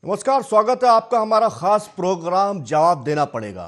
नमस्कार, स्वागत है आपका हमारा खास प्रोग्राम जवाब देना पड़ेगा।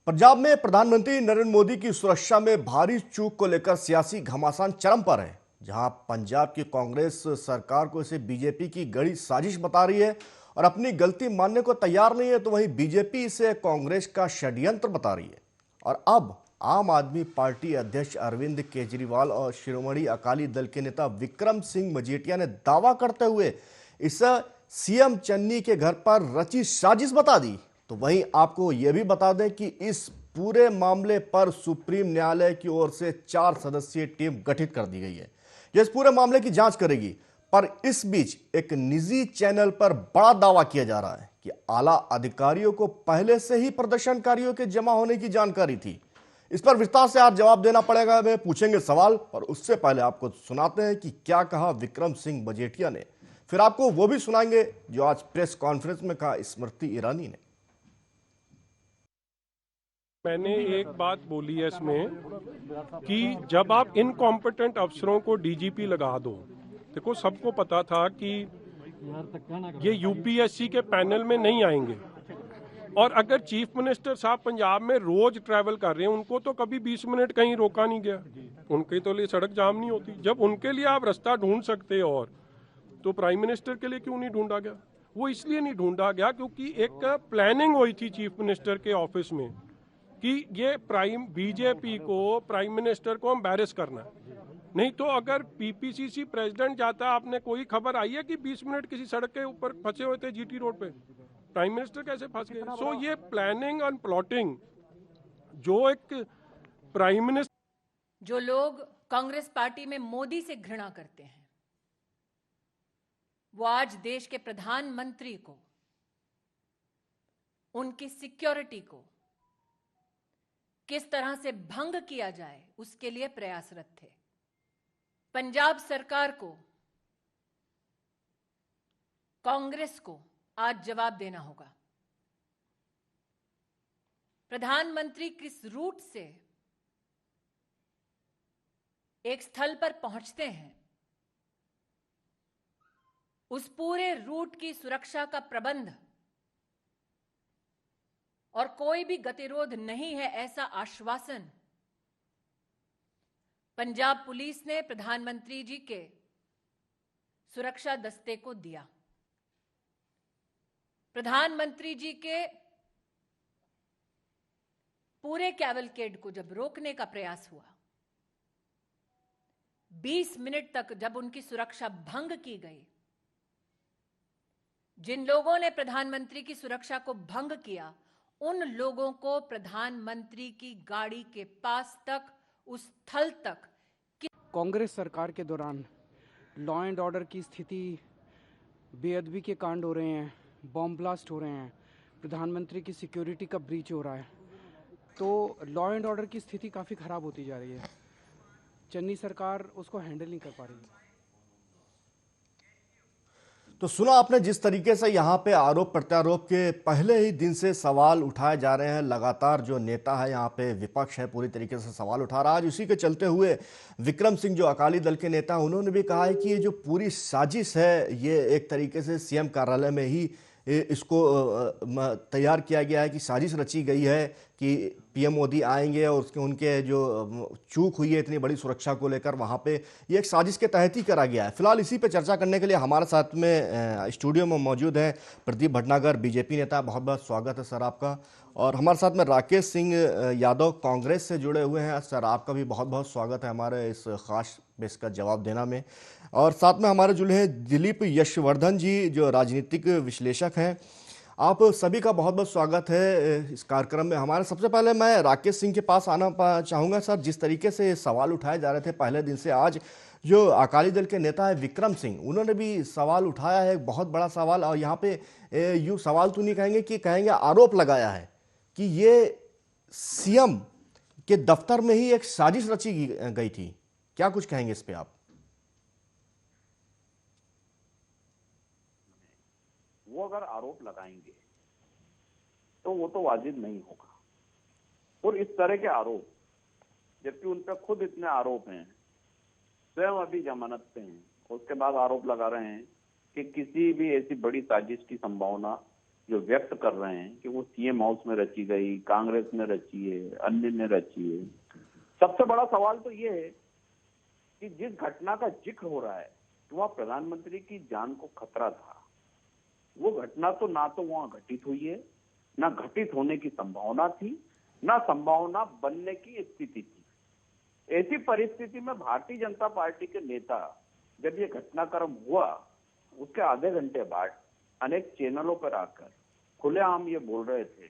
पंजाब में प्रधानमंत्री नरेंद्र मोदी की सुरक्षा में भारी चूक को लेकर सियासी घमासान चरम पर है। जहां पंजाब की कांग्रेस सरकार को इसे बीजेपी की गड़ी साजिश बता रही है और अपनी गलती मानने को तैयार नहीं है, तो वहीं बीजेपी इसे कांग्रेस का षड्यंत्र बता रही है। और अब आम आदमी पार्टी अध्यक्ष अरविंद केजरीवाल और शिरोमणि अकाली दल के नेता विक्रम सिंह मजीठिया ने दावा करते हुए इसे सीएम चन्नी के घर पर रची साजिश बता दी। तो वहीं आपको यह भी बता दें कि इस पूरे मामले पर सुप्रीम न्यायालय की ओर से 4 सदस्यीय टीम गठित कर दी गई है जो इस पूरे मामले की जांच करेगी। पर इस बीच एक निजी चैनल पर बड़ा दावा किया जा रहा है कि आला अधिकारियों को पहले से ही प्रदर्शनकारियों के जमा होने की जानकारी थी। इस पर विस्तार से आज जवाब देना पड़ेगा, वे पूछेंगे सवाल। और उससे पहले आपको सुनाते हैं कि क्या कहा विक्रम सिंह मजीठिया ने, फिर आपको वो भी सुनाएंगे जो आज प्रेस कॉन्फ्रेंस में कहा स्मृति ईरानी ने। मैंने एक बात बोली है इसमें कि जब आप इनकॉम्पिटेंट अफसरों को डीजीपी लगा दो, देखो सबको पता था कि ये यूपीएससी के पैनल में नहीं आएंगे। और अगर चीफ मिनिस्टर साहब पंजाब में रोज ट्रैवल कर रहे हैं, उनको तो कभी 20 मिनट कहीं रोका नहीं गया, उनके तो लिए सड़क जाम नहीं होती। जब उनके लिए आप रास्ता ढूंढ सकते हो, और तो प्राइम मिनिस्टर के लिए क्यों नहीं ढूंढा गया? वो इसलिए नहीं ढूंढा गया क्योंकि एक प्लानिंग हुई थी चीफ मिनिस्टर के ऑफिस में कि ये बीजेपी को, प्राइम मिनिस्टर को एम्बैरेस करना है। नहीं तो अगर पीपीसीसी प्रेसिडेंट जाता, आपने कोई खबर आई है कि 20 मिनट किसी सड़क के ऊपर फंसे हुए थे जीटी रोड पे? प्राइम मिनिस्टर कैसे फंस गए? सो ये प्लानिंग एंड प्लॉटिंग जो एक प्राइम मिनिस्टर, जो लोग कांग्रेस पार्टी में मोदी से घृणा करते हैं, वो आज देश के प्रधानमंत्री को, उनकी सिक्योरिटी को किस तरह से भंग किया जाए उसके लिए प्रयासरत थे। पंजाब सरकार को, कांग्रेस को आज जवाब देना होगा। प्रधानमंत्री किस रूट से एक स्थल पर पहुंचते हैं, उस पूरे रूट की सुरक्षा का प्रबंध और कोई भी गतिरोध नहीं है, ऐसा आश्वासन पंजाब पुलिस ने प्रधानमंत्री जी के सुरक्षा दस्ते को दिया। प्रधानमंत्री जी के पूरे कैवलकेड को जब रोकने का प्रयास हुआ, 20 मिनट तक जब उनकी सुरक्षा भंग की गई, जिन लोगों ने प्रधानमंत्री की सुरक्षा को भंग किया, उन लोगों को प्रधानमंत्री की गाड़ी के पास तक, उस स्थल तक। कांग्रेस सरकार के दौरान लॉ एंड ऑर्डर की स्थिति, बेअदबी के कांड हो रहे हैं, बॉम्ब ब्लास्ट हो रहे हैं, प्रधानमंत्री की सिक्योरिटी का ब्रीच हो रहा है, तो लॉ एंड ऑर्डर की स्थिति काफ़ी ख़राब होती जा रही है। चन्नी सरकार उसको हैंडल नहीं कर पा रही। तो सुना आपने जिस तरीके से यहाँ पे आरोप प्रत्यारोप के पहले ही दिन से सवाल उठाए जा रहे हैं। लगातार जो नेता है यहाँ पे, विपक्ष है, पूरी तरीके से सवाल उठा रहा है। आज उसी के चलते हुए विक्रम सिंह जो अकाली दल के नेता, उन्होंने भी कहा है कि ये जो पूरी साजिश है, ये एक तरीके से सीएम कार्यालय में ही इसको तैयार किया गया है, कि साजिश रची गई है कि पीएम मोदी आएंगे और उसके उनके जो चूक हुई है इतनी बड़ी सुरक्षा को लेकर, वहाँ पे ये एक साजिश के तहत ही करा गया है। फिलहाल इसी पे चर्चा करने के लिए हमारे साथ में स्टूडियो में मौजूद हैं प्रदीप भटनागर, बीजेपी नेता। बहुत बहुत स्वागत है सर आपका। और हमारे साथ में राकेश सिंह यादव, कांग्रेस से जुड़े हुए हैं। सर आपका भी बहुत बहुत स्वागत है हमारे इस खास बेस का जवाब देना में। और साथ में हमारे जुड़े हैं दिलीप यशवर्धन जी, जो राजनीतिक विश्लेषक हैं। आप सभी का बहुत बहुत स्वागत है इस कार्यक्रम में हमारे। सबसे पहले मैं राकेश सिंह के पास आना चाहूँगा। सर, जिस तरीके से सवाल उठाए जा रहे थे पहले दिन से, आज जो अकाली दल के नेता है विक्रम सिंह, उन्होंने भी सवाल उठाया है, एक बहुत बड़ा सवाल। और यहाँ पे यूँ सवाल तो नहीं कहेंगे कि कहेंगे आरोप लगाया है कि ये सीएम के दफ्तर में ही एक साजिश रची गई थी। क्या कुछ कहेंगे इस पे आप? वो अगर आरोप लगाएंगे तो वो तो वाजिब नहीं होगा। और इस तरह के आरोप, जबकि उन पर खुद इतने आरोप हैं, स्वयं अभी जमानत पे हैं, उसके बाद आरोप लगा रहे हैं कि किसी भी ऐसी बड़ी साजिश की संभावना जो व्यक्त कर रहे हैं कि वो सीएम हाउस में रची गई, कांग्रेस ने रची है, अन्य ने रची है। सबसे बड़ा सवाल तो ये है कि जिस घटना का जिक्र हो रहा है कि वह प्रधानमंत्री की जान को खतरा था, वो घटना तो ना तो वहां घटित हुई है, ना घटित होने की संभावना थी, ना संभावना बनने की स्थिति थी। ऐसी परिस्थिति में भारतीय जनता पार्टी के नेता जब ये घटनाक्रम हुआ, उसके आधे घंटे बाद अनेक चैनलों पर आकर खुलेआम ये बोल रहे थे,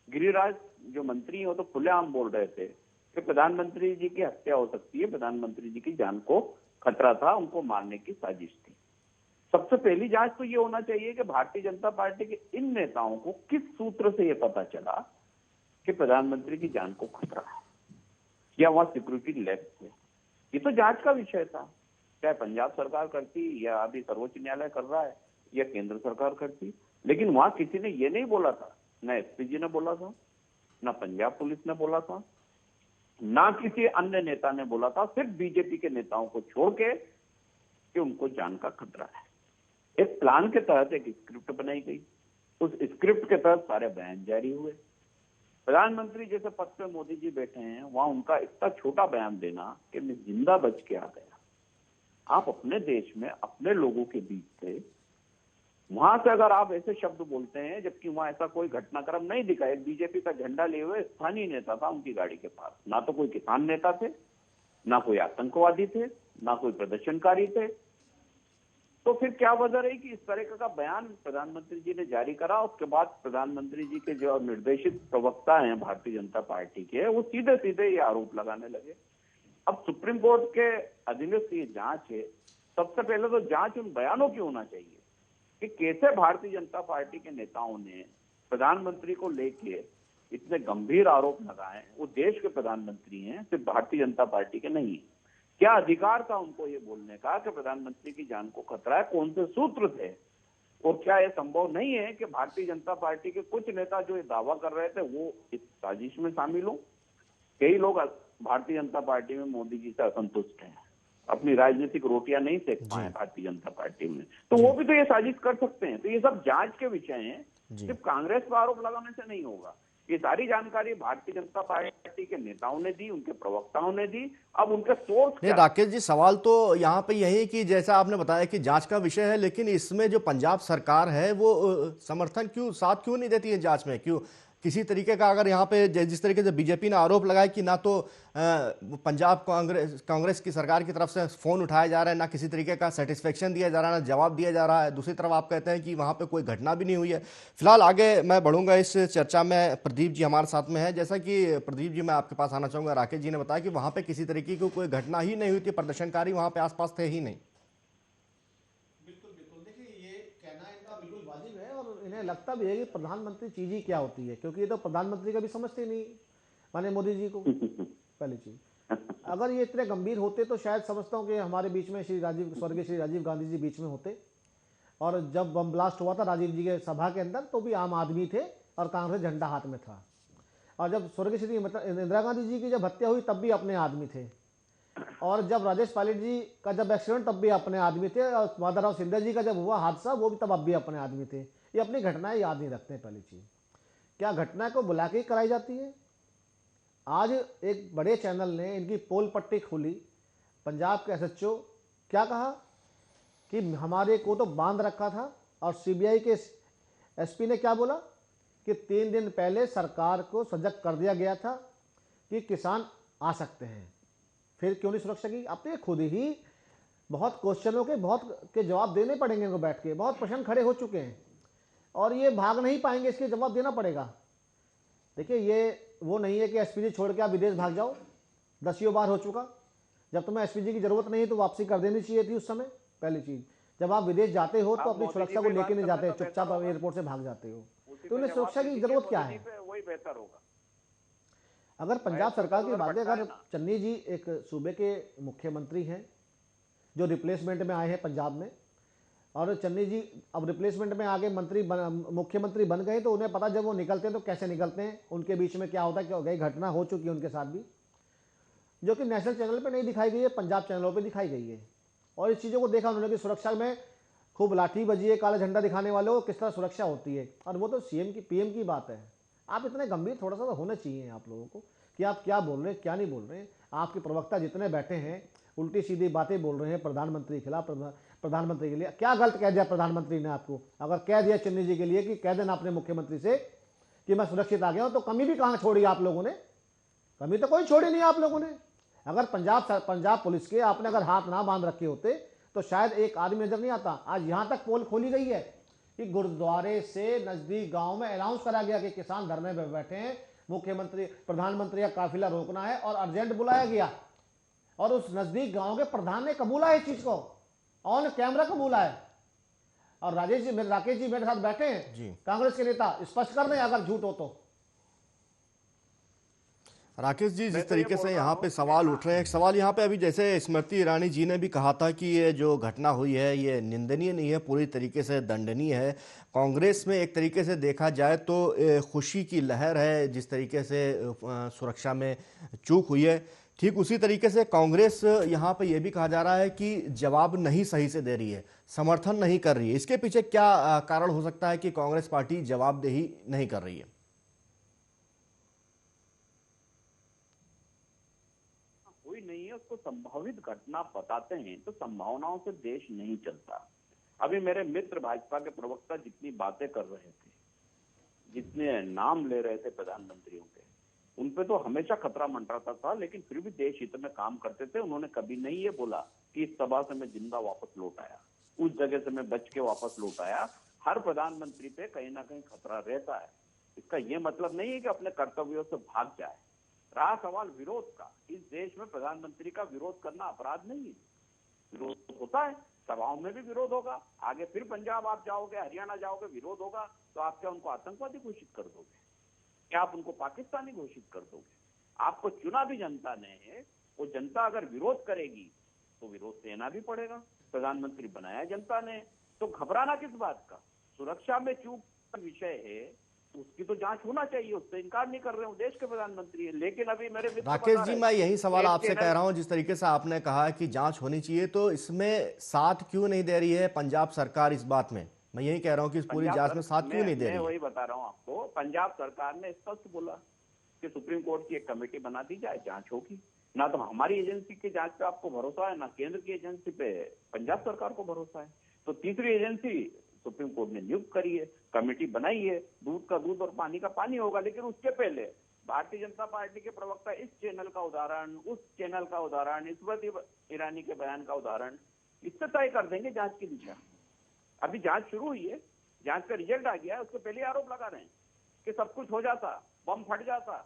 गिरिराज जो मंत्री हैं वो तो खुलेआम बोल रहे थे कि प्रधानमंत्री जी की हत्या हो सकती है, प्रधानमंत्री जी की जान को खतरा था, उनको मारने की साजिश थी। सबसे पहली जांच तो ये होना चाहिए कि भारतीय जनता पार्टी के इन नेताओं को किस सूत्र से ये पता चला कि प्रधानमंत्री की जान को खतरा है, या वहां सिक्योरिटी लैब थे। ये तो जांच का विषय था, चाहे पंजाब सरकार करती या अभी सर्वोच्च न्यायालय कर रहा है या केंद्र सरकार करती। लेकिन वहां किसी ने ये नहीं बोला था, ना एसपी जी ने बोला था, ना पंजाब पुलिस ने बोला था, ना किसी अन्य नेता ने बोला था, सिर्फ बीजेपी के नेताओं को छोड़ के कि उनको जान का खतरा है। एक प्लान के तहत एक स्क्रिप्ट बनाई गई, उस स्क्रिप्ट के तहत सारे बयान जारी हुए। प्रधानमंत्री जैसे पद पे मोदी जी बैठे हैं, वहां उनका इतना छोटा बयान देना कि मैं जिंदा बच के आ गया। आप अपने देश में अपने लोगों के बीच थे, वहां से अगर आप ऐसे शब्द बोलते हैं, जबकि वहां ऐसा कोई घटनाक्रम नहीं दिखा। एक बीजेपी का झंडा लिए हुए स्थानीय नेता था उनकी गाड़ी के पास, ना तो कोई किसान नेता थे, ना कोई आतंकवादी थे, ना कोई प्रदर्शनकारी थे। तो फिर क्या वजह रही कि इस तरह का बयान प्रधानमंत्री जी ने जारी करा। उसके बाद प्रधानमंत्री जी के जो निर्देशित प्रवक्ता हैं भारतीय जनता पार्टी के, वो सीधे सीधे ये आरोप लगाने लगे। अब सुप्रीम कोर्ट के अधीनस्थ ये जांच है, सबसे पहले तो जांच उन बयानों की होना चाहिए कि कैसे भारतीय जनता पार्टी के नेताओं ने प्रधानमंत्री को लेके इतने गंभीर आरोप लगाए। वो देश के प्रधानमंत्री हैं, सिर्फ भारतीय जनता पार्टी के नहीं। क्या अधिकार था उनको ये बोलने का कि प्रधानमंत्री की जान को खतरा है? कौन से सूत्र थे? और क्या यह संभव नहीं है कि भारतीय जनता पार्टी के कुछ नेता जो ये दावा कर रहे थे वो इस साजिश में शामिल हो? कई लोग भारतीय जनता पार्टी में मोदी जी से असंतुष्ट हैं, अपनी राजनीतिक रोटियां नहीं सेक पाए भारतीय जनता पार्टी में, तो वो भी तो ये साजिश कर सकते हैं। तो ये सब जांच के विषय हैं, सिर्फ कांग्रेस पर आरोप लगाने से नहीं होगा। ये सारी जानकारी भारतीय जनता पार्टी के नेताओं ने दी, उनके प्रवक्ताओं ने दी। अब उनके सोर्स नहीं राकेश जी, सवाल तो यहाँ पे यही है कि जैसा आपने बताया कि जांच का विषय है, लेकिन इसमें जो पंजाब सरकार है वो समर्थन साथ क्यों नहीं देती है जांच में? क्यों किसी तरीके का, अगर यहाँ पे जिस तरीके से बीजेपी ने आरोप लगाया कि ना तो पंजाब कांग्रेस की सरकार की तरफ से फोन उठाया जा रहा है, ना किसी तरीके का सेटिस्फेक्शन दिया जा रहा है, ना जवाब दिया जा रहा है, दूसरी तरफ आप कहते हैं कि वहाँ पे कोई घटना भी नहीं हुई है। फिलहाल आगे मैं बढ़ूंगा इस चर्चा में। प्रदीप जी हमारे साथ में है। जैसा कि प्रदीप जी मैं आपके पास आना चाहूंगा, राकेश जी ने बताया कि वहाँ पे किसी तरीके की कोई घटना ही नहीं हुई थी, प्रदर्शनकारी वहाँ पे आसपास थे ही नहीं। इन्हें लगता भी है कि प्रधानमंत्री चीज ही क्या होती है, क्योंकि ये तो प्रधानमंत्री का भी समझते नहीं माने मोदी जी को। पहली चीज, अगर ये इतने गंभीर होते तो शायद समझता हूँ कि हमारे बीच में स्वर्गीय श्री राजीव गांधी जी बीच में होते। और जब बम ब्लास्ट हुआ था राजीव जी के सभा के अंदर, तो भी आम आदमी थे और कांग्रेस झंडा हाथ में था। और जब स्वर्गीय श्री इंदिरा गांधी जी की जब हत्या हुई तब भी अपने आदमी थे। और जब राजेश पायलट जी का जब एक्सीडेंट तब भी अपने आदमी थे। और माधवराव सिंधिया जी का जब हुआ हादसा वो भी तब अब भी अपने आदमी थे। ये अपनी घटनाएं याद नहीं रखते हैं। पहली चीज, क्या घटना को बुला के कराई जाती है? आज एक बड़े चैनल ने इनकी पोल पट्टी खोली, पंजाब के एसएचओ क्या कहा कि हमारे को तो बांध रखा था। और सीबीआई के एसपी ने क्या बोला कि 3 दिन पहले सरकार को सजग कर दिया गया था कि किसान आ सकते हैं। फिर क्यों नहीं सुरक्षा की? अब तो ये खुद ही बहुत क्वेश्चनों के जवाब देने पड़ेंगे इनको बैठ के। बहुत प्रश्न खड़े हो चुके हैं और ये भाग नहीं पाएंगे, इसके जवाब देना पड़ेगा। देखिए, ये वो नहीं है कि एसपीजी छोड़ के आप विदेश भाग जाओ, 10 बार हो चुका। जब तुम्हें एसपीजी की जरूरत नहीं है तो वापसी कर देनी चाहिए थी उस समय। पहली चीज, जब आप विदेश जाते हो तो अपनी सुरक्षा को लेके नहीं जाते, चुपचाप एयरपोर्ट से भाग जाते हो। तो उन्हें सुरक्षा की जरूरत क्या है? वही बेहतर होगा। अगर पंजाब सरकार की बातें, अगर चन्नी जी एक सूबे के मुख्यमंत्री हैं जो रिप्लेसमेंट में आए हैं पंजाब में, और चन्नी जी अब रिप्लेसमेंट में आगे मुख्यमंत्री बन गए, तो उन्हें पता जब वो निकलते हैं तो कैसे निकलते हैं, उनके बीच में क्या होता है। कई घटना हो चुकी है उनके साथ भी, जो कि नेशनल चैनल पे नहीं दिखाई गई है, पंजाब चैनलों पे दिखाई गई है। और इस चीज़ों को देखा उन्होंने कि सुरक्षा में खूब लाठी बजी है काला झंडा दिखाने वालों को, किस तरह सुरक्षा होती है। और वो तो सीएम की पीएम की बात है। आप इतने गंभीर थोड़ा सा तो होना चाहिए आप लोगों को कि आप क्या बोल रहे हैं क्या नहीं बोल रहे हैं। आपके प्रवक्ता जितने बैठे हैं उल्टी सीधी बातें बोल रहे हैं प्रधानमंत्री के खिलाफ। प्रधानमंत्री के लिए क्या गलत कह दिया प्रधानमंत्री ने आपको? अगर कह दिया चन्नी जी के लिए कि कह देना अपने मुख्यमंत्री से कि मैं सुरक्षित आ गया हूं, तो कमी भी कहां छोड़ी आप लोगों ने? कमी तो कोई छोड़ी नहीं आप लोगों ने। अगर पंजाब पुलिस के आपने अगर हाथ ना बांध रखे होते तो शायद एक आदमी नजर नहीं आता। आज यहां तक पोल खोली गई है कि गुरुद्वारे से नजदीक गांव में अनाउंस करा गया कि किसान धरने में बैठे हैं, मुख्यमंत्री प्रधानमंत्री का काफिला रोकना है और अर्जेंट बुलाया गया। और उस नजदीक गांव के प्रधान ने कबूला है इस चीज को, ऑन कैमरा कबूला है। और राकेश जी मेरे साथ बैठे हैं, कांग्रेस के नेता, स्पष्ट कर दें अगर झूठ हो तो। राकेश जी, जिस तरीके से यहाँ पे सवाल उठ रहे हैं, एक सवाल यहाँ पे अभी जैसे स्मृति ईरानी जी ने भी कहा था कि ये जो घटना हुई है ये निंदनीय नहीं है, पूरी तरीके से दंडनीय है। कांग्रेस में एक तरीके से देखा जाए तो खुशी की लहर है जिस तरीके से सुरक्षा में चूक हुई है। ठीक उसी तरीके से कांग्रेस यहाँ पे ये भी कहा जा रहा है कि जवाब नहीं सही से दे रही है, समर्थन नहीं कर रही है। इसके पीछे क्या कारण हो सकता है कि कांग्रेस पार्टी जवाबदेही नहीं कर रही है? नहीं है, उसको संभावित घटना बताते हैं तो संभावनाओं से देश नहीं चलता। अभी मेरे मित्र भाजपा के प्रवक्ता जितनी बातें कर रहे थे, जितने नाम ले रहे थे प्रधानमंत्रियों के, उन पे तो हमेशा खतरा मंडराता था, लेकिन फिर भी देश हित में काम करते थे। उन्होंने कभी नहीं ये बोला कि इस सभा से मैं जिंदा वापस लौट आया, उस जगह से मैं बच के वापस लौट आया। हर प्रधानमंत्री पे कहीं ना कहीं खतरा रहता है। इसका ये मतलब नहीं है कि अपने कर्तव्यों से भाग जाए। रहा सवाल विरोध का, इस देश में प्रधानमंत्री का विरोध करना अपराध नहीं है। विरोध होता है, सभाओं में भी विरोध होगा। आगे फिर पंजाब आप जाओगे, हरियाणा जाओगे, विरोध होगा तो आप क्या उनको आतंकवादी घोषित कर दोगे? क्या आप उनको पाकिस्तानी घोषित कर दोगे? आपको चुना भी जनता ने है, वो जनता अगर विरोध करेगी तो विरोध देना भी पड़ेगा। प्रधानमंत्री बनाया जनता ने, तो घबराना किस बात का? सुरक्षा में चूक का विषय है, उसकी तो जांच होना चाहिए, उससे इनकार नहीं कर रहे हूं, देश के प्रधानमंत्री है। लेकिन अभी मेरे राकेश जी, मैं यही सवाल आपसे कह रहा हूं, जिस तरीके से आपने कहा कि जांच होनी चाहिए, तो इसमें साथ क्यों नहीं दे रही है पंजाब सरकार इस बात में? मैं यही कह रहा हूं कि इस पूरी जांच में साथ क्यों नहीं दे रही है? वही बता रहा हूं आपको, पंजाब सरकार ने स्पष्ट बोला कि सुप्रीम कोर्ट की एक कमेटी बना दी जाए, जांच होगी। ना तो हमारी एजेंसी की जांच पे आपको भरोसा है, ना केंद्र की एजेंसी पे पंजाब सरकार को भरोसा है। तो तीसरी एजेंसी सुप्रीम कोर्ट ने नियुक्त करी है, कमेटी बनाई है, दूध का दूध और पानी का पानी होगा। लेकिन उसके पहले भारतीय जनता पार्टी के प्रवक्ता इस चैनल का उदाहरण, उस चैनल का उदाहरण, स्मृति ईरानी के बयान का उदाहरण, इससे तय कर देंगे जांच की दिशा। अभी जांच शुरू हुई है, जांच का रिजल्ट आ गया है, उसके पहले आरोप लगा रहे हैं कि सब कुछ हो जाता, बम फट जाता,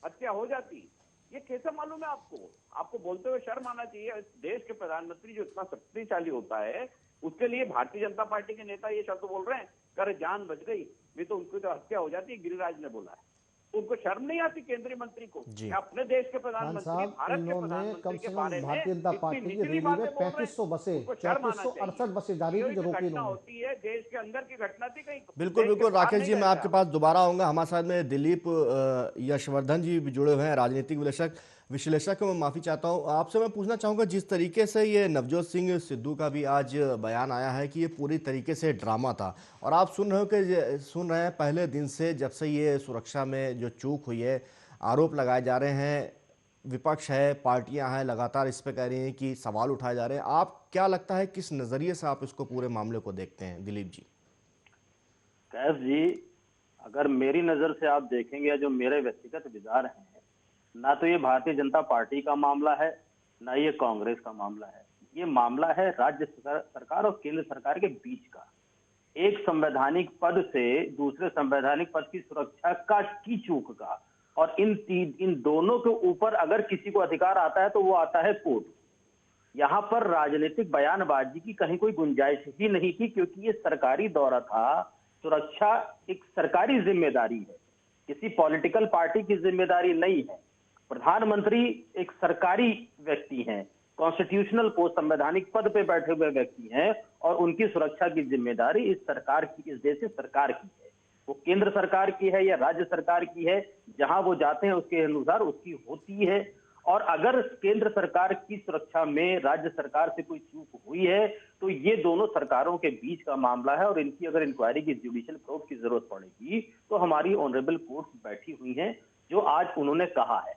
हत्या हो जाती। ये कैसे मालूम है आपको? आपको बोलते हुए शर्म आना चाहिए। देश के प्रधानमंत्री जो इतना शक्तिशाली होता है, उसके लिए भारतीय जनता पार्टी के नेता ये शब्द बोल रहे हैं, अरे जान बच गई, नहीं तो उनकी तो हत्या हो जाती, गिरिराज ने बोला है। उनको शर्म नहीं आती केंद्रीय मंत्री को? अपने देश के प्रधानमंत्री, भारत के प्रधानमंत्री के बारे में भारतीय जनता पार्टी की रैली में 3500 बसें, 3468 बसें जारी की, जो रोकी इन्होंने। होती है देश के अंदर की घटना थी कहीं। बिल्कुल बिल्कुल राकेश जी, मैं आपके पास दोबारा आऊंगा। हमारे साथ में दिलीप यशवर्धन जी भी जुड़े हुए हैं, राजनीतिक विश्लेषक। मैं माफी चाहता हूं, आपसे मैं पूछना चाहूंगा, जिस तरीके से ये नवजोत सिंह सिद्धू का भी आज बयान आया है कि ये पूरी तरीके से ड्रामा था, और आप सुन रहे हैं पहले दिन से, जब से ये सुरक्षा में जो चूक हुई है, आरोप लगाए जा रहे हैं, विपक्ष है, पार्टियां हैं, लगातार इस पे कह रही हैं कि सवाल उठाए जा रहे हैं। आप क्या लगता है, किस नजरिए से आप इसको पूरे मामले को देखते हैं दिलीप जी? कैफ जी, अगर मेरी नजर से आप देखेंगे, या जो मेरे व्यक्तिगत विचार हैं, ना तो ये भारतीय जनता पार्टी का मामला है, ना ये कांग्रेस का मामला है। ये मामला है राज्य सरकार और केंद्र सरकार के बीच का। एक संवैधानिक पद से दूसरे संवैधानिक पद की सुरक्षा की चूक का, और इन दोनों के ऊपर अगर किसी को अधिकार आता है तो वो आता है कोर्ट। यहाँ पर राजनीतिक बयानबाजी की कहीं कोई गुंजाइश ही नहीं थी, क्योंकि ये सरकारी दौरा था। सुरक्षा एक सरकारी जिम्मेदारी है, किसी पॉलिटिकल पार्टी की जिम्मेदारी नहीं है। प्रधानमंत्री एक सरकारी व्यक्ति हैं, कॉन्स्टिट्यूशनल पोस्ट, संवैधानिक पद पे बैठे हुए व्यक्ति हैं, और उनकी सुरक्षा की जिम्मेदारी इस सरकार की, इस देश की सरकार की है। वो केंद्र सरकार की है या राज्य सरकार की है, जहां वो जाते हैं उसके अनुसार उसकी होती है। और अगर केंद्र सरकार की सुरक्षा में राज्य सरकार से कोई चूक हुई है तो ये दोनों सरकारों के बीच का मामला है, और इनकी अगर इंक्वायरी की जुडिशियल प्रोब की जरूरत पड़ेगी तो हमारी ऑनरेबल कोर्ट बैठी हुई हैं, जो आज उन्होंने कहा है।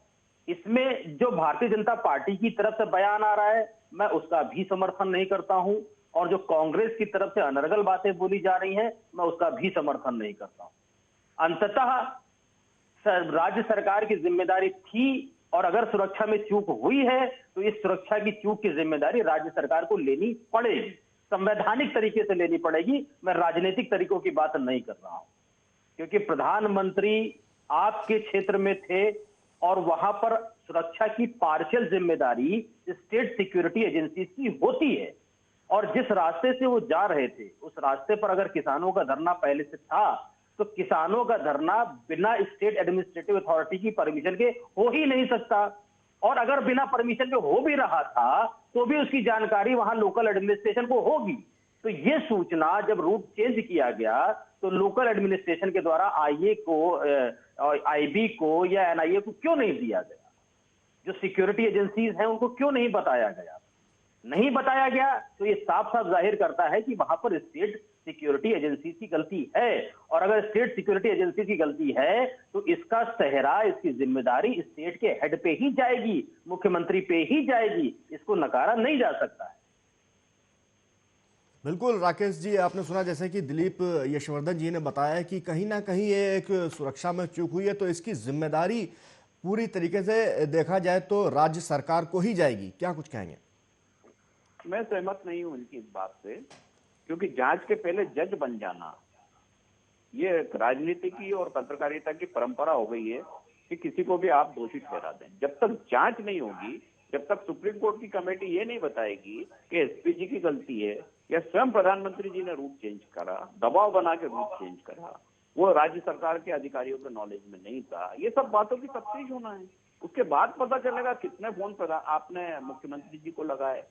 इसमें जो भारतीय जनता पार्टी की तरफ से बयान आ रहा है मैं उसका भी समर्थन नहीं करता हूं, और जो कांग्रेस की तरफ से अनर्गल बातें बोली जा रही हैं मैं उसका भी समर्थन नहीं करता हूं। अंततः राज्य सरकार की जिम्मेदारी थी, और अगर सुरक्षा में चूक हुई है तो इस सुरक्षा की चूक की जिम्मेदारी राज्य सरकार को लेनी पड़ेगी, संवैधानिक तरीके से लेनी पड़ेगी। मैं राजनीतिक तरीकों की बात नहीं कर रहा हूं, क्योंकि प्रधानमंत्री आपके क्षेत्र में थे और वहां पर सुरक्षा की पार्शियल जिम्मेदारी स्टेट सिक्योरिटी एजेंसी की होती है, और जिस रास्ते से वो जा रहे थे उस रास्ते पर अगर किसानों का धरना पहले से था तो किसानों का धरना बिना स्टेट एडमिनिस्ट्रेटिव अथॉरिटी की परमिशन के हो ही नहीं सकता, और अगर बिना परमिशन के हो भी रहा था तो भी उसकी जानकारी वहां लोकल एडमिनिस्ट्रेशन को होगी। तो ये सूचना जब रूट चेंज किया गया तो लोकल एडमिनिस्ट्रेशन के द्वारा आईए को, आईबी को या एनआईए को क्यों नहीं दिया गया? जो सिक्योरिटी एजेंसीज हैं उनको क्यों नहीं बताया गया? नहीं बताया गया तो ये साफ साफ जाहिर करता है कि वहां पर स्टेट सिक्योरिटी एजेंसी की गलती है, और अगर स्टेट सिक्योरिटी एजेंसी की गलती है तो इसका सहरा, इसकी जिम्मेदारी स्टेट के हेड पे ही जाएगी, मुख्यमंत्री पे ही जाएगी, इसको नकारा नहीं जा सकता है। बिल्कुल राकेश जी, आपने सुना जैसे कि दिलीप यशवर्धन जी ने बताया कि कहीं ना कहीं ये एक सुरक्षा में चूक हुई है तो इसकी जिम्मेदारी पूरी तरीके से देखा जाए तो राज्य सरकार को ही जाएगी। क्या कुछ कहेंगे? मैं सहमत नहीं हूं इनकी इस बात से, क्योंकि जांच के पहले जज बन जाना ये राजनीति की और पत्रकारिता की परंपरा हो गई है कि किसी को भी आप दोषी ठहरा दें। जब तक जांच नहीं होगी, जब तक सुप्रीम कोर्ट की कमेटी ये नहीं बताएगी कि एसपीजी की गलती है या स्वयं प्रधानमंत्री जी ने रूट चेंज करा, दबाव बना के रूट चेंज करा, वो राज्य सरकार के अधिकारियों के नॉलेज में नहीं था, ये सब बातों की तफ्तीश होना है। उसके बाद पता चलेगा कितने फोन आपने मुख्यमंत्री जी को लगाए,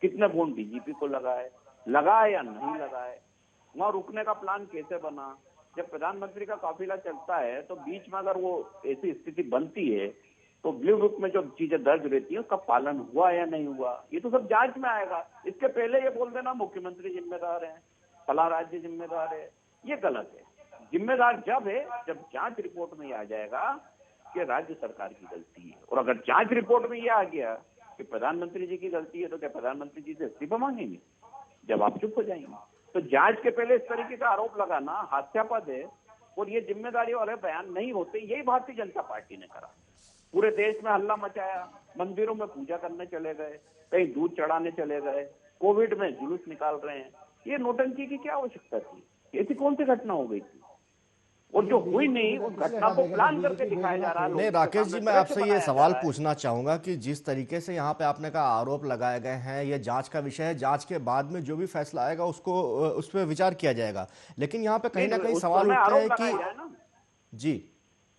कितने फोन डीजीपी को लगाए या नहीं लगाए, वहां रुकने का प्लान कैसे बना। जब प्रधानमंत्री का काफिला चलता है तो बीच में अगर वो ऐसी स्थिति बनती है तो ब्लू बुक में जो चीजें दर्ज रहती है उसका पालन हुआ या नहीं हुआ, ये तो सब जांच में आएगा। इसके पहले ये बोल देना मुख्यमंत्री जिम्मेदार है, फला राज्य जिम्मेदार है, ये गलत है। जिम्मेदार जब है जब जांच रिपोर्ट में आ जाएगा कि राज्य सरकार की गलती है, और अगर जांच रिपोर्ट में ये आ गया कि प्रधानमंत्री जी की गलती है तो क्या प्रधानमंत्री जी से इस्तीफा मांगेंगे? जब आप चुप हो जाएंगे। तो जांच के पहले इस तरीके का आरोप लगाना हास्यास्पद है, और ये जिम्मेदारी वाले बयान नहीं होते। यही भारतीय जनता पार्टी ने करा, पूरे देश में हल्ला मचाया, मंदिरों में पूजा करने चले गए, कहीं दूध चढ़ाने चले गए, कोविड में जुलूस निकाल रहे हैं। ये नोटंकी की क्या आवश्यकता थी? ऐसी कौन सी घटना हो गई थी? और जो हुई नहीं उस घटना को प्लान करके दिखाया जा रहा है। नहीं राकेश जी, मैं आपसे ये सवाल पूछना चाहूंगा कि जिस तरीके से यहाँ पे आपने कहा आरोप लगाए गए हैं, ये जांच का विषय है, जांच के बाद में जो भी फैसला आएगा उसको उस पर विचार किया जाएगा। लेकिन यहाँ पे कहीं ना कहीं सवाल उठता है कि जी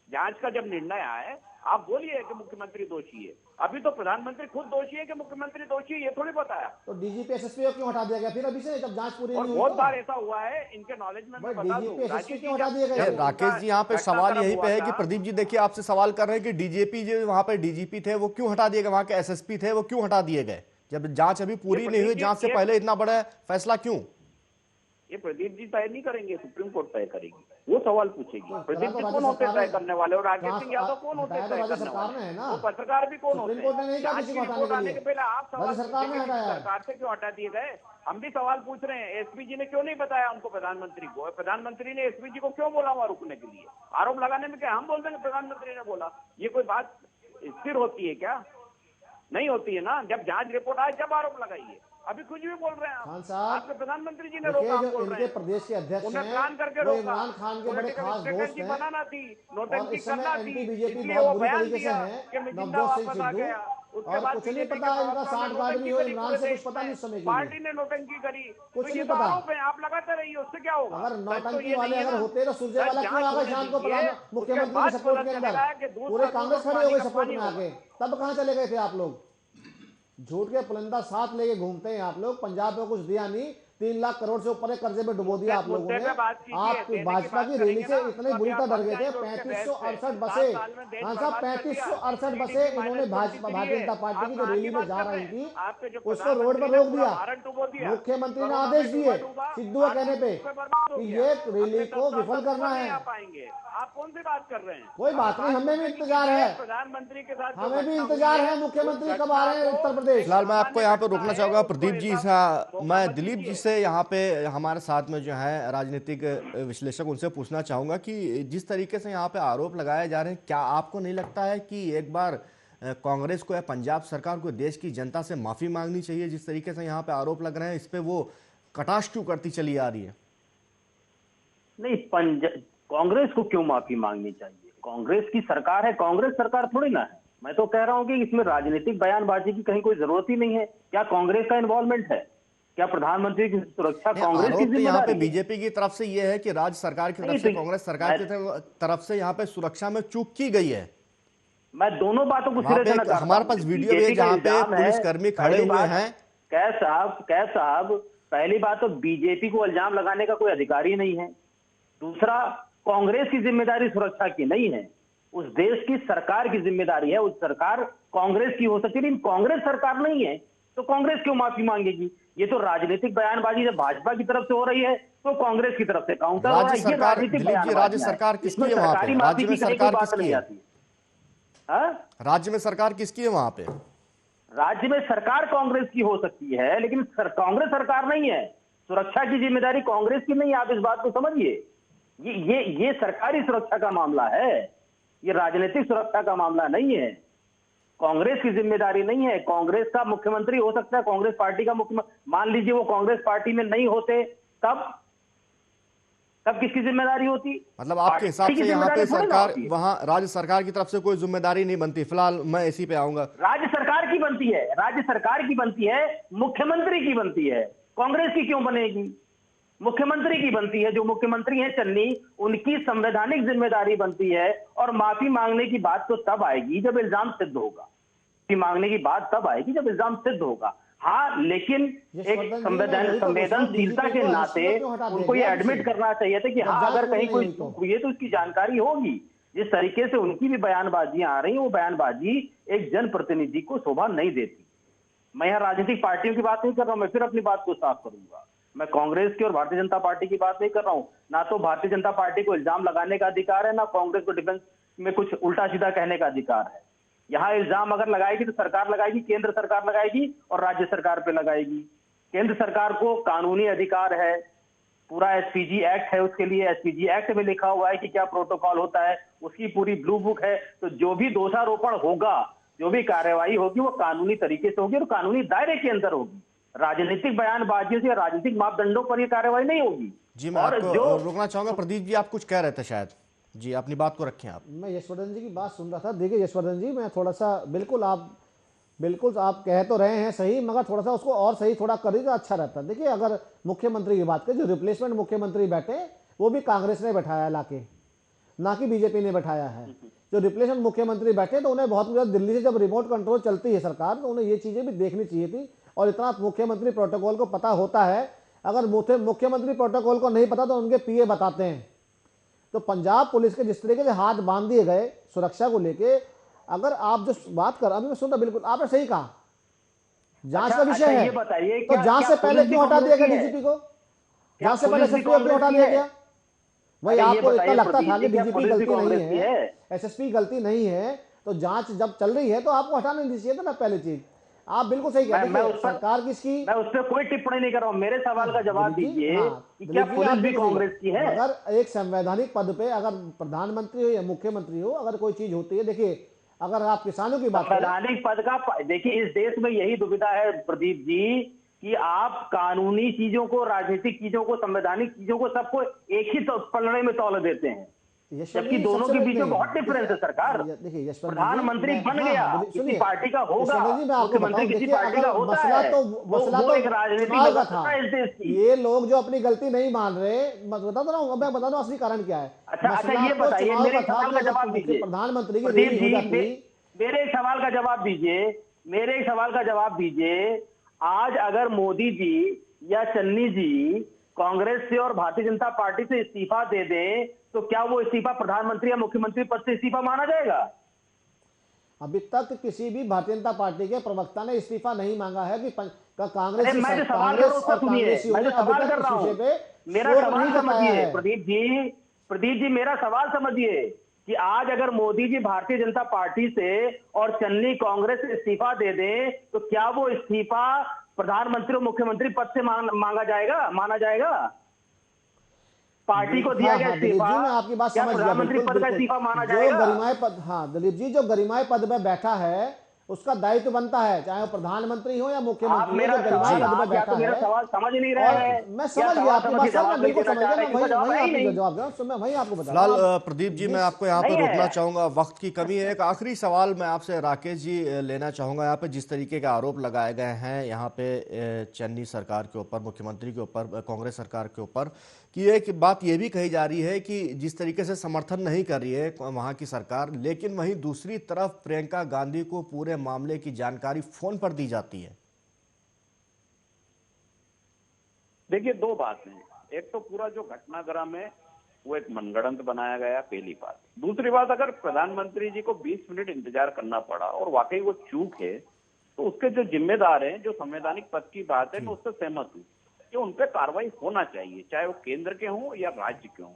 जांच का जब निर्णय आए आप बोलिए कि मुख्यमंत्री दोषी है, अभी तो प्रधानमंत्री खुद दोषी है कि मुख्यमंत्री दोषी है ये थोड़ी बताया। तो डीजीपी एसएसपी को क्यों हटा दिया गया फिर अभी से, जब जांच पूरी नहीं हुई? बहुत बार ऐसा हुआ है, इनके नॉलेज में मैं बता दूं। डीजीपी क्यों हटा दिया गया? राकेश जी, यहाँ पे सवाल यही पे है कि प्रदीप जी देखिए आपसे सवाल कर रहे हैं कि डीजीपी जो वहाँ पे डीजीपी थे वो क्यों हटा दिए गए, वहाँ के एसएसपी थे वो क्यों हटा दिए गए, जब जांच अभी पूरी नहीं हुई, जांच से पहले इतना बड़ा फैसला क्यों? ये प्रदीप जी तय नहीं करेंगे, सुप्रीम कोर्ट तय करेगी। वो सवाल पूछेगी प्रदीप जी कौन होते तय करने वाले, और राकेश सिंह यादव कौन होते तय करने वाले, वो पत्रकार भी कौन होते हैं? जांच की रिपोर्ट आने के पहले आप सवाल सरकार से क्यों हटा दिए गए? हम भी सवाल पूछ रहे हैं, एसपीजी ने क्यों नहीं बताया उनको, प्रधानमंत्री को? प्रधानमंत्री ने एसपीजी को क्यों बोला वहां रुकने के लिए? आरोप लगाने में क्या हम बोल देंगे प्रधानमंत्री ने बोला? ये कोई बात स्थिर होती है क्या? नहीं होती है ना। जब जांच रिपोर्ट आए जब आरोप लगाइए, अभी कुछ भी बोल रहे हैं खान साहब। आपके प्रधानमंत्री जी ने रोका, जो इनके प्रदेश के अध्यक्ष उन्हें हैं प्लान करके वो रोका, इमरान खान के बड़े खास दोस्त हैं, बनाना थी, और नोटंकी इस समय करना थी, एंटी बीजेपी इसलिए बहुत वो बुरी बयान तरीके से दिया हैं, कि मैं जिंदा नवजोत सिंह वापस आ सिद्धू, गया। उसके और बाद कुछ नहीं बीजेपी पता के इनका पास साठगांठ भी हो, नोटंकी इमरान से करी, कुछ पता नहीं समय के पार्टी लिए ने नोटंकी करी, कुछ तो नहीं ये तो पता। आरोप है, आप लगाते रहिए, उससे क्या होगा? अगर तो नौटंकी ये वाले नहीं है अगर ना। होते तो सुरजेवाला क्यों आ गए शाम को मुख्यमंत्री के सपोर्ट के अंदर? पूरे कांग्रेस खड़े हो गए सपोर्ट में आके, तब कहां चले गए थे आप लोग? झूठ के पुलंदा साथ लेके घूमते हैं आप लोग। पंजाब में कुछ दिया नहीं 3 लाख करोड़ से ऊपर के कर्जे में डुबो दिया आप लोगों मुद्दे ने। पे बात कीजिए, आप देने की भाजपा बात की रैली करेंगे से ना, इतने तो बुरी अभी तरह आप डर गए थे। बच जाएंगे उसके बहस से। 3568 7 बसें, साल में देश हाँ साहब, बर्बाद कर दिया। 3568 बसें GDP इन्होंने -23 भारतीय जनता पार्टी की जो रैली में जा रही थी आपके जो उसको रोड पर प्रधानमंत्री ने रोक पूरा दिया। भारत डुबो दिया। मुख्यमंत्री ने कोरोना में आदेश दिए डूबा, सिद्धू के कहने पे आर्थिक रूप से बर्बाद हो कि गया। ये रैली अपने को 10 विफल साल तक करना ऊपर नहीं है। आ पाएंगे। आप कौन सी बात कर रहे हैं? कोई बात नहीं, हमें भी इंतजार है, प्रधानमंत्री के साथ जो हमें भी घटना इंतजार हुई है मुख्यमंत्री कब आ रहे हैं घटना को उत्तर प्रदेश। फिलहाल मैं आपको यहाँ पे रोकना चाहूंगा प्रदीप जी। मैं मत दिलीप जी कीजिए। से यहाँ पे हमारे साथ में जो है राजनीतिक विश्लेषक, उनसे पूछना चाहूंगा कि जिस तरीके से यहाँ पे आरोप लगाए जा रहे हैं, क्या आपको नहीं लगता है कि एक बार कांग्रेस को या पंजाब सरकार को देश की जनता से माफी मांगनी चाहिए? जिस तरीके से यहाँ पे आरोप लग रहे हैं, इस पे वो कटाक्ष क्यों करती चली आ रही है? नहीं, कांग्रेस को क्यों माफी मांगनी चाहिए? कांग्रेस की सरकार है, कांग्रेस सरकार थोड़ी ना है। मैं तो कह रहा हूं कि इसमें राजनीतिक बयानबाजी की कहीं कोई जरूरत ही नहीं है। क्या कांग्रेस का इन्वॉल्वमेंट है? क्या प्रधानमंत्री की सुरक्षा कांग्रेस की आरोप तो यहाँ पे जिम्मेदारी है? बीजेपी की तरफ से ये है कि राज्य सरकार की तरफ नहीं, से, तो कांग्रेस सरकार की तरफ से यहाँ पे सुरक्षा में चूक की गई है। मैं दोनों बातों को वहाँ सिरे पे से नकारता हमारे हूं। पास वीडियो भी है बीजेपी का जहाँ पे इल्जाम है। पुलिसकर्मी खड़े पहली हुए बात, हैं। कैफ साहब, पहली बात तो बीजेपी को इल्जाम लगाने का कोई अधिकार ही नहीं है। दूसरा, कांग्रेस की जिम्मेदारी सुरक्षा की नहीं है, उस देश की सरकार की जिम्मेदारी है। उस सरकार कांग्रेस की हो सकती है, लेकिन कांग्रेस सरकार नहीं है, तो कांग्रेस क्यों माफी मांगेगी? ये तो राजनीतिक बयानबाजी जब भाजपा की तरफ से हो रही है तो कांग्रेस की तरफ से काउंटर हो रहा राज्य है। ये सरकार, राजनीतिक दिलीप जी, राज्य बयानबाजी है। सरकार किसकी इसमें है वहाँ पे? सरकारी माफी राज्य में की कहीं सरकार कोई बात किसकी नहीं है? आती। हाँ? राज्य में सरकार किसकी है वहाँ पे? राज्य में सरकार कांग्रेस की हो सकती है, लेकिन कांग्रेस सरकार नहीं है। सुरक्षा की जिम्मेदारी कांग्रेस की नहीं है, आप इस बात को समझिए। ये सरकारी सुरक्षा का मामला है, ये राजनीतिक सुरक्षा का मामला नहीं है। कांग्रेस की जिम्मेदारी नहीं है। कांग्रेस का मुख्यमंत्री हो सकता है, कांग्रेस पार्टी का मुख्यमंत्री, मान लीजिए वो कांग्रेस पार्टी में नहीं होते, तब किसकी जिम्मेदारी होती? मतलब आपके हिसाब से यहाँ पे सरकार, वहाँ राज्य सरकार की तरफ से कोई जिम्मेदारी नहीं बनती? फिलहाल मैं इसी पे आऊंगा। राज्य सरकार की बनती है, राज्य सरकार की बनती है, मुख्यमंत्री की बनती है। कांग्रेस की क्यों बनेगी? मुख्यमंत्री की बनती है। जो मुख्यमंत्री हैं चन्नी, उनकी संवैधानिक जिम्मेदारी बनती है। और माफी मांगने की बात तो तब आएगी जब इल्जाम सिद्ध होगा। माफी मांगने की बात तब आएगी जब इल्जाम सिद्ध होगा। हाँ, लेकिन एक संवेदनशीलता के नाते उनको ये एडमिट करना चाहिए था कि हाँ, अगर कहीं कोई चूक हुई है तो उसकी जानकारी होगी। जिस तरीके से उनकी भी बयानबाजियां आ रही, वो बयानबाजी एक जनप्रतिनिधि को शोभा नहीं देती। मैं यहाँ राजनीतिक पार्टियों की बात नहीं कर रहा हूं, मैं फिर अपनी बात को साफ करूंगा। मैं कांग्रेस की और भारतीय जनता पार्टी की बात नहीं कर रहा हूं। ना तो भारतीय जनता पार्टी को इल्जाम लगाने का अधिकार है, ना कांग्रेस को डिफेंस में कुछ उल्टा सीधा कहने का अधिकार है। यहाँ इल्जाम अगर लगाएगी तो सरकार लगाएगी, केंद्र सरकार लगाएगी और राज्य सरकार पे लगाएगी। केंद्र सरकार को कानूनी अधिकार है, पूरा एसपीजी एक्ट है उसके लिए। एसपीजी एक्ट में लिखा हुआ है कि क्या प्रोटोकॉल होता है, उसकी पूरी ब्लू बुक है। तो जो भी दोषारोपण होगा, जो भी कार्यवाही होगी, वो कानूनी तरीके से होगी और कानूनी दायरे के अंदर होगी। राजनीतिक बयानबाजियों से, राजनीतिक मापदंडों पर ये कार्यवाही नहीं होगी। जी, मैं आपको रोकना चाहूंगा। प्रदीप जी, आप कुछ कह रहे थे शायद। जी, अपनी बात को रखें आप। मैं यशवर्धन जी की बात सुन रहा था। देखिए यशवर्धन जी, मैं थोड़ा सा, बिल्कुल आप कह तो रहे हैं सही, मगर थोड़ा सा उसको और सही थोड़ा कर तो अच्छा रहता। देखिए, अगर मुख्यमंत्री की बात करें, जो रिप्लेसमेंट मुख्यमंत्री बैठे वो भी कांग्रेस ने बैठाया लाके, ना कि बीजेपी ने बैठाया है। जो रिप्लेसमेंट मुख्यमंत्री बैठे तो उन्हें बहुत ज़्यादा, दिल्ली से जब रिमोट कंट्रोल चलती है सरकार, तो उन्हें ये चीज़ें भी देखनी चाहिए थी। और इतना मुख्यमंत्री प्रोटोकॉल को पता होता है। अगर मुख्यमंत्री प्रोटोकॉल को नहीं पता तो उनके पीए बताते हैं। तो पंजाब पुलिस के जिस तरीके से हाथ बांध दिए गए सुरक्षा को लेके, अगर आप जो बात कर, अभी मैं सुन रहा, बिल्कुल आपने सही कहा, जांच का विषय है। तो जांच से पहले क्यों हटा दिया गया डीजीपी को? जांच से पहले एसएसपी को क्यों हटा दिया गया? वही आपको इतना लगता था कि डीजीपी गलती नहीं है, एसएसपी गलती नहीं है, तो जांच जब चल रही है तो आपको हटाना नहीं चाहिए था ना पहली चीज। आप बिल्कुल सही कहते हैं। सरकार किसकी, मैं उस पर कोई टिप्पणी नहीं कर रहा हूं। मेरे सवाल का जवाब दीजिए कि क्या पुलिस भी कांग्रेस की है? अगर एक संवैधानिक पद पे, अगर प्रधानमंत्री हो या मुख्यमंत्री हो, अगर कोई चीज होती है, देखिए अगर आप किसानों की बात करें, संवैधानिक पद का, देखिए इस देश में यही दुविधा है प्रदीप जी, कि आप कानूनी चीजों को, राजनीतिक चीजों को, संवैधानिक चीजों को, सबको एक ही पलड़े में तौल देते हैं, जबकि दोनों के बीच में बहुत डिफरेंस है। सरकार, देखिए प्रधानमंत्री बन गया किसी पार्टी का होगा, मुख्यमंत्री किसी पार्टी का होता है, वो एक राजनीतिक व्यवस्था है इस देश की। ये लोग जो अपनी गलती नहीं मान रहे, मैं बता दो असली कारण क्या है। अच्छा, ये बताइए, मेरे सवाल का जवाब दीजिए प्रधानमंत्री की। मेरे सवाल का जवाब दीजिए, आज अगर मोदी जी या चन्नी जी कांग्रेस से और भारतीय जनता पार्टी से इस्तीफा दे दें तो क्या वो इस्तीफा प्रधानमंत्री या मुख्यमंत्री पद से इस्तीफा माना जाएगा? अभी तक किसी भी भारतीय जनता पार्टी के प्रवक्ता ने इस्तीफा नहीं मांगा है कि कांग्रेस अरे मैं जो सवाल कर रहा हूं उसका सुनिए, मैं जो सवाल कर रहा हूं, मेरा सवाल समझिए प्रदीप जी मेरा सवाल समझिए कि आज अगर मोदी जी भारतीय जनता पार्टी से और चन्नी कांग्रेस से इस्तीफा दे दें तो क्या वो इस्तीफा प्रधानमंत्री और मुख्यमंत्री पद से माना जाएगा? पार्टी को दिया गया इस्तीफा मैं आपकी बात क्या समझ गया, प्रधानमंत्री पद का इस्तीफा माना जो जाएगा? गरिमाए पद, हाँ दिलीप जी, जो गरिमाए पद में बैठा है उसका दायित्व बनता है, चाहे वो प्रधानमंत्री हो या आप मुख्यमंत्री, मेरा जो गरिमाए सवाल पद में आप या बैठा तो मेरा है। सवाल समझ नहीं रहे और हैं, मैं समझ गया आपकी बात, सर मैं बिल्कुल समझ गया, मैं वही जवाब दूं, मैं वही आपको बता रहा फिलहाल हूं। प्रदीप जी मैं आपको यहाँ पे रोकना चाहूंगा, वक्त की कमी है। एक आखिरी सवाल मैं आपसे राकेश जी लेना चाहूंगा। यहाँ पे जिस तरीके के आरोप लगाए गए हैं यहाँ पे चन्नी सरकार के ऊपर, मुख्यमंत्री के ऊपर, कांग्रेस सरकार के ऊपर, कि एक बात ये भी कही जा रही है कि जिस तरीके से समर्थन नहीं कर रही है वहाँ की सरकार, लेकिन वहीं दूसरी तरफ प्रियंका गांधी को पूरे मामले की जानकारी फोन पर दी जाती है। देखिए, दो बातें, एक तो पूरा जो घटनाक्रम है वो एक मनगढ़ंत बनाया गया, पहली बात। दूसरी बात, अगर प्रधानमंत्री जी को 20 मिनट इंतजार करना पड़ा और वाकई वो चूक है तो उसके जो जिम्मेदार हैं, जो संवैधानिक पद की बात है, मैं उससे सहमत हूँ कि उन पर कार्रवाई होना चाहिए, चाहे वो केंद्र के हों या राज्य के हों।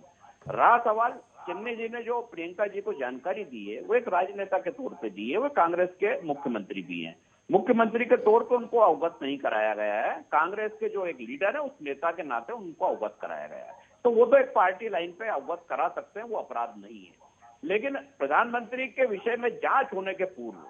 रहा सवाल, चन्नी जी ने जो प्रियंका जी को जानकारी दी है वो एक राजनेता के तौर पे दी है, वो कांग्रेस के मुख्यमंत्री भी हैं। मुख्यमंत्री के तौर पे उनको अवगत नहीं कराया गया है, कांग्रेस के जो एक लीडर है उस नेता के नाते उनको अवगत कराया गया है। तो वो तो एक पार्टी लाइन पे अवगत करा सकते हैं, वो अपराध नहीं है। लेकिन प्रधानमंत्री के विषय में जांच होने के पूर्व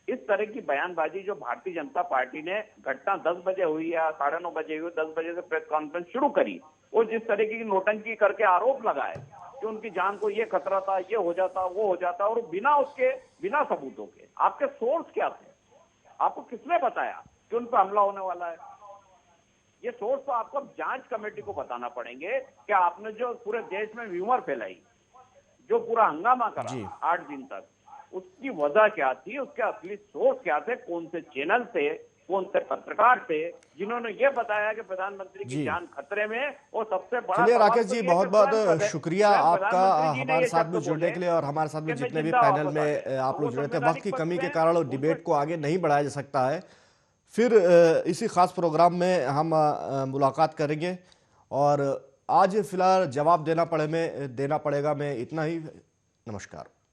इस तरह की बयानबाजी जो भारतीय जनता पार्टी ने, घटना 10 बजे हुई या 9:30 बजे हुई, 10 बजे से प्रेस कॉन्फ्रेंस शुरू करी और जिस तरीके की नोटंकी करके आरोप लगाए कि उनकी जान को ये खतरा था, ये हो जाता, वो हो जाता, और बिना सबूतों के। आपके सोर्स क्या थे? आपको किसने बताया कि उन पर हमला होने वाला है? ये सोर्स तो आपको जांच कमेटी को बताना पड़ेंगे कि आपने जो पूरे देश में र्यूमर फैलाई, जो पूरा हंगामा करा 8 दिन तक, उसकी वजह क्या थी, उसके असली सोर्स क्या थे, कौन से चैनल थे, कौन से पत्रकार थे जिन्होंने ये बताया कि प्रधानमंत्री की जान खतरे में। और सबसे बड़ा, चलिए राकेश जी, बहुत बहुत शुक्रिया आपका हमारे साथ में जुड़ने के लिए, और हमारे साथ में जितने भी पैनल में आप लोग जुड़े थे। वक्त की कमी के कारण डिबेट को आगे नहीं बढ़ाया जा सकता है, फिर इसी खास प्रोग्राम में हम मुलाकात करेंगे। और आज फिलहाल जवाब देना पड़ेगा, मैं इतना ही। नमस्कार।